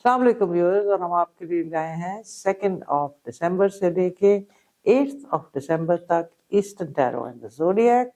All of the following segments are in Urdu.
السلام علیکم ویورز، اور ہم آپ کے لیے لائے ہیں 2 دسمبر سے لے کے 8 دسمبر تک eastern tarot and the zodiac,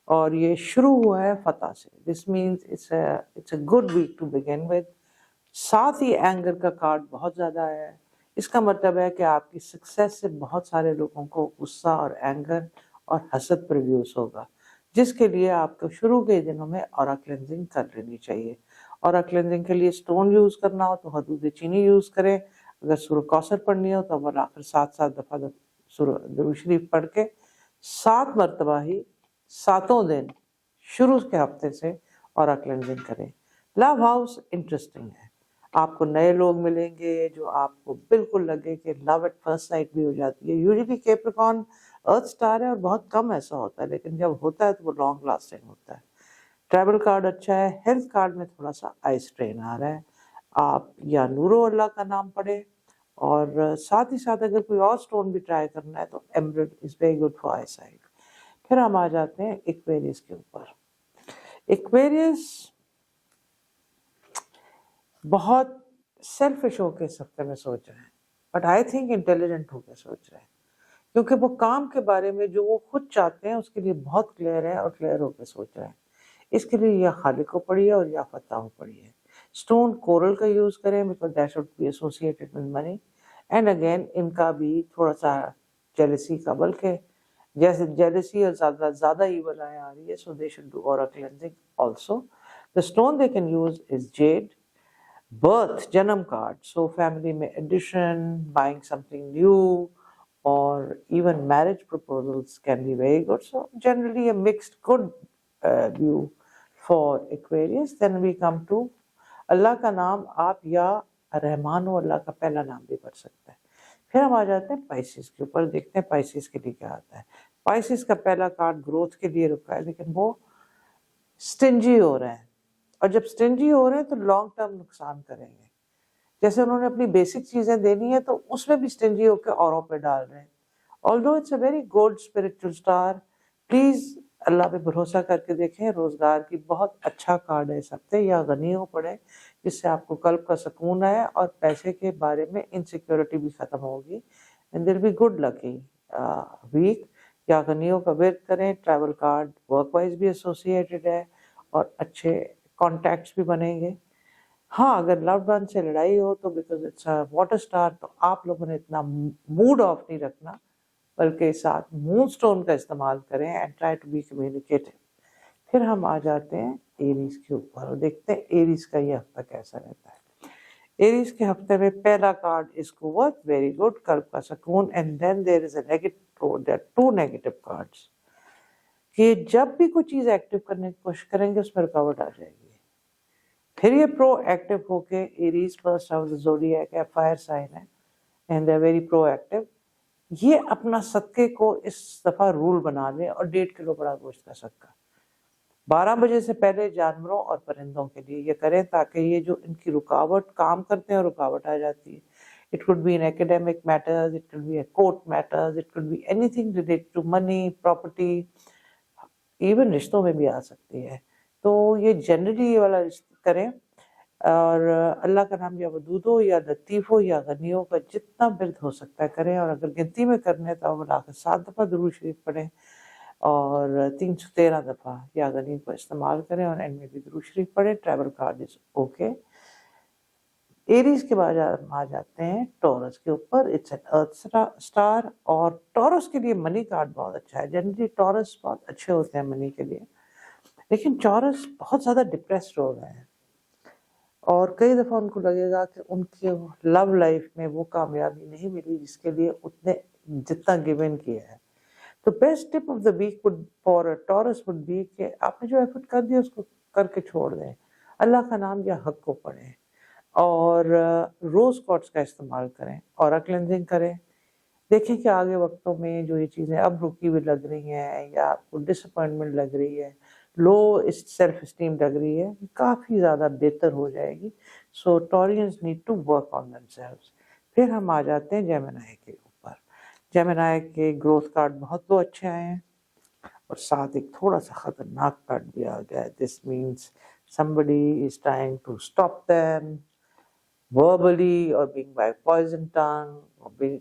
اور یہ شروع ہوا ہے فتح سے. This means it's a good week to begin with. ساتھ ہی اینگر کا کارڈ بہت زیادہ ہے. اس کا مطلب ہے کہ آپ کی سکسیس سے بہت سارے لوگوں کو غصہ اور اینگر اور حسد پروڈیوس ہوگا، جس کے لیے آپ کو شروع کے دنوں میں اورا کلینزنگ کر لینی چاہیے. اورا کلینزنگ کے لیے سٹون یوز کرنا ہو تو حدود چینی یوز کریں. اگر سورہ کوثر پڑھنی ہو تو اول آخر 7 دفعہ سورہ درود شریف پڑھ کے 7 مرتبہ ہی 7 دن شروع کے ہفتے سے اورا کلینزنگ کریں. لو ہاؤس انٹرسٹنگ ہے. آپ کو نئے لوگ ملیں گے جو آپ کو بالکل لگے کہ لو ایٹ فرسٹ سائٹ بھی ہو جاتی ہے. یوزلی کیپریکون ارتھ سٹار ہے اور بہت کم ایسا ہوتا ہے، لیکن جب ہوتا ہے تو وہ لانگ لاسٹنگ ہوتا ہے. ٹریول کارڈ اچھا ہے. ہیلتھ کارڈ میں تھوڑا سا آئی اسٹرین آ رہا ہے. آپ یا نورو اللہ کا نام پڑھیں، اور ساتھ ہی ساتھ اگر کوئی اور سٹون بھی ٹرائی کرنا ہے تو emerald is very good for eyesight. پھر ہم آ جاتے ہیں ایکویریس کے اوپر. ایکویریس بہت سیلفش ہو کے اس ہفتے میں سوچ رہے ہیں، بٹ آئی تھنک انٹیلیجنٹ ہو کے سوچ رہے ہیں، کیونکہ وہ کام کے بارے میں جو وہ خود چاہتے ہیں اس کے لیے بہت کلیئر ہے اور کلیئر ہو کے سوچ رہے ہیں. اس کے لیے یا خالق کو پڑھیے اور یا فتح کو پڑھیے. اسٹون کورل کا یوز کریں because that should be associated with money. And again ان کا بھی تھوڑا سا جیلسی کا، بلکہ جیسے جیلسی اور زیادہ ایول آ رہی ہے، so they should do aura cleansing also. The stone they can use is jade. Birth جنم کارڈ، سو فیملی میں addition, buying something new, اور even marriage proposals can be very good. So generally a mixed good view for Aquarius. Then we come to اللہ کا نام. آپ یا رحمان و اللہ کا پہلا نام بھی پڑھ سکتے ہیں. پھر ہم آ جاتے ہیں پائسس کے اوپر. دیکھتے ہیں پائسس کے لیے کیا آتا ہے. پائسس کا پہلا کارڈ گروتھ کے لیے رکا ہے، لیکن وہ سٹنجی ہو رہے ہیں، اور جب سٹنجی ہو رہے ہیں تو لانگ ٹرم نقصان کریں گے. جیسے انہوں نے اپنی بیسک چیزیں دینی ہے تو اس میں بھی سٹنجی ہو کے اوروں پہ ڈال رہے ہیں. Although it's a very good spiritual star, please اللہ پہ بھروسہ کر کے دیکھیں. روزگار کی بہت اچھا کارڈ ہے اس ہفتے. یا غنی ہو پڑے جس سے آپ کو قلب کا سکون آئے اور پیسے کے بارے میں انسیکیورٹی بھی ختم ہوگی. And there'll be good lucky week. یا غنیوں کا ورد کریں. ٹریول کارڈ ورک وائز بھی ایسوسیٹڈ ہے اور اچھے کانٹیکٹس بھی بنیں گے. ہاں اگر لوڈ ون سے لڑائی ہو تو بیکاز اٹس واٹر اسٹار، تو آپ لوگوں نے اتنا موڈ آف نہیں رکھنا، بلکہ ساتھ مون سٹون کا استعمال کریں and try to be communicative. پھر ہم آ جاتے ہیں ایریز کے اوپر اور دیکھتے ہیں ایریز کا یہ ہفتہ کیسا رہتا ہے. ایریز کے ہفتے میں پہلا کارڈ از قوت، ویری گڈ، قلب کا سکون. And then there is a negative, there are 2 negative cards کہ جب بھی کوئی چیز ایکٹیو کرنے کی کوشش کریں گے اس میں رکاوٹ آ جائے گی. پھر یہ پرو ایکٹیو ہو کے ایریز فرسٹ ہاؤس زوڈیاک ہے، فائر سائن ہے، and they are very proactive. یہ اپنا صدقے کو اس دفعہ رول بنا لیں اور 1.5 کلو بڑا گوشت کا صدقہ 12 بجے سے پہلے جانوروں اور پرندوں کے لیے یہ کریں، تاکہ یہ جو ان کی رکاوٹ کام کرتے ہیں رکاوٹ آ جاتی ہے. It could be in academic matters, it could be a court matters, it could be anything related to money, property, even رشتوں میں بھی آ سکتی ہے. تو یہ جنرلی یہ والا کریں، اور اللہ کا نام یا ودود ہو یا لطیف ہو یا غنی ہو کا جتنا ورد ہو سکتا ہے کریں. اور اگر گنتی میں کرنے تو اول آخر 7 دفعہ درود شریف پڑھیں اور 313 دفعہ یا غنی کو استعمال کریں اور اینڈ میں بھی درود شریف پڑھیں. Travel card is okay. Arrays کے بعد ہم آ جاتے ہیں ٹورس کے اوپر. اٹس این ارتھ اسٹار، اور ٹورس کے لیے منی کارڈ بہت اچھا ہے. جنرلی ٹورس بہت اچھے ہوتے ہیں منی کے لیے، لیکن ٹورس بہت زیادہ ڈپریسڈ ہو گئے ہیں، اور کئی دفعہ ان کو لگے گا کہ ان کے لو لائف میں وہ کامیابی نہیں ملی جس کے لیے اتنے جتنا گیون کیا ہے. تو best tip of the week for Taurus would be کہ آپ نے جو ایفرٹ کر دیا اس کو کر کے چھوڑ دیں. اللہ کا نام یا حق کو پڑھیں اور روز کوٹس کا استعمال کریں. اورا کلینزنگ کریں. دیکھیں کہ آگے وقتوں میں جو یہ چیزیں اب رکی ہوئی لگ رہی ہیں یا آپ کو ڈس اپوائنٹمنٹ لگ رہی ہے، لو سیلف اسٹیم لگ رہی ہے، کافی زیادہ بہتر ہو جائے گی. So Taureans need to work on themselves. پھر ہم آ جاتے ہیں جیمنائی کے اوپر. جیمنائی کے گروتھ کارڈ بہت دو اچھے آئے ہیں، اور ساتھ ایک تھوڑا سا خطرناک کارڈ بھی آ گیا ہے. This means somebody is trying to stop them, verbally or being by poison tongue or being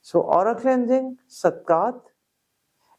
So aura cleansing, sadqat,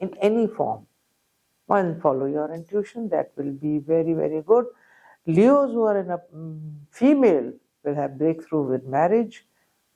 in any form. One, follow your intuition, that will be very, very good. Leos who are in a female will have breakthrough with marriage.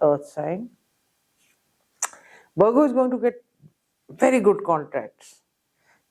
earth sign. Virgo is going to get very good contracts.